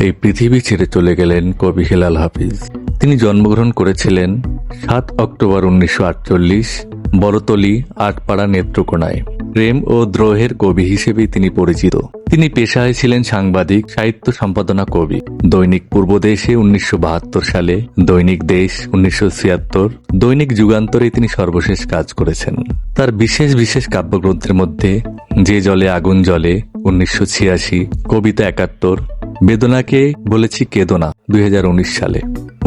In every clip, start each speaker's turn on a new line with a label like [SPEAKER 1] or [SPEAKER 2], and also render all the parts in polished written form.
[SPEAKER 1] এই পৃথিবী ছেড়ে চলে গেলেন কবি হেলাল হাফিজ। তিনি জন্মগ্রহণ করেছিলেন 7 অক্টোবর 1948 বড়তলী আটপাড়া নেত্রকোনায়। প্রেম ও দ্রোহের কবি হিসেবেই তিনি পরিচিত। তিনি পেশায় ছিলেন সাংবাদিক, সাহিত্য সম্পাদনা কবি। দৈনিক পূর্বদেশে 1972 সালে, দৈনিক দেশ 1976, দৈনিক যুগান্তরে তিনি সর্বশেষ কাজ করেছেন। তার বিশেষ বিশেষ কাব্যগ্রন্থের মধ্যে যে জলে আগুন জ্বলে 1986, কবিতা 71, বেদনাকে বলেছি কেদনা 2019 সালে।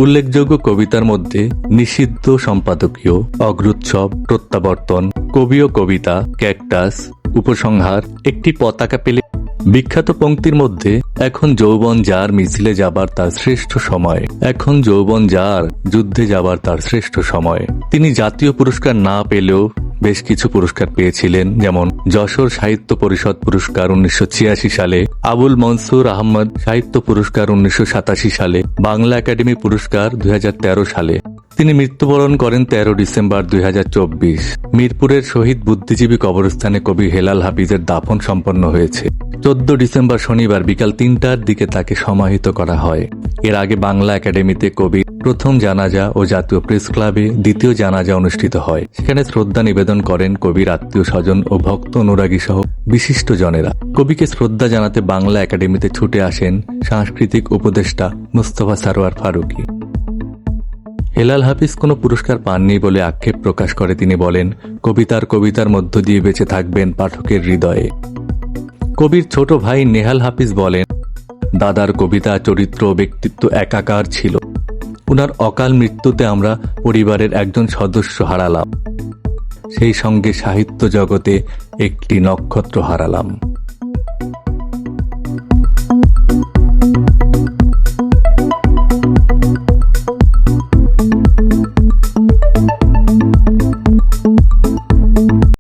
[SPEAKER 1] উল্লেখযোগ্য কবিতার মধ্যে নিষিদ্ধ সম্পাদকীয়, অগ্রুৎসব, প্রত্যাবর্তন, কবি ও কবিতা, ক্যাকটাস, উপসংহার, একটি পতাকা পেলে। বিখ্যাত পংক্তির মধ্যে এখন যৌবন যার মিছিলে যাবার তার শ্রেষ্ঠ সময়, এখন যৌবন যার যুদ্ধে যাবার তার শ্রেষ্ঠ সময়। তিনি জাতীয় পুরস্কার না পেলেও বেশ কিছু পুরস্কার পেয়েছিলেন, যেমন যশোর সাহিত্য পরিষদ পুরস্কার 1986 সালে, আবুল মনসুর আহমদ সাহিত্য পুরস্কার 1987 সালে, বাংলা একাডেমি পুরস্কার 2013 সালে। তিনি মৃত্যুবরণ করেন 13 ডিসেম্বর 2024। মিরপুরের শহীদ বুদ্ধিজীবী কবরস্থানে কবি হেলাল হাফিজের দাফন সম্পন্ন হয়েছে। 14 ডিসেম্বর শনিবার বিকাল 3টার দিকে তাকে সমাহিত করা হয়। এর আগে বাংলা একাডেমিতে কবির প্রথম জানাজা ও জাতীয় প্রেস ক্লাবে দ্বিতীয় জানাজা অনুষ্ঠিত হয়। সেখানে শ্রদ্ধা নিবেদন করেন কবির আত্মীয় স্বজন ও ভক্ত অনুরাগী সহ বিশিষ্ট জনেরা। কবিকে শ্রদ্ধা জানাতে বাংলা একাডেমিতে ছুটে আসেন সাংস্কৃতিক উপদেষ্টা মুস্তফা সারোয়ার ফারুকী। হেলাল হাফিজ কোনো পুরস্কার পাননি বলে আক্ষেপ প্রকাশ করে তিনি বলেন, কবিতার মধ্য দিয়ে বেঁচে থাকবেন পাঠকের হৃদয়ে। কবির ছোট ভাই নেহাল হাফিজ বলেন, দাদার কবিতা, চরিত্র ও ব্যক্তিত্ব একাকার ছিল। উনার অকাল মৃত্যুতে আমরা পরিবারের একজন সদস্য হারালাম, সেই সঙ্গে সাহিত্য জগতে একটি নক্ষত্র হারালাম।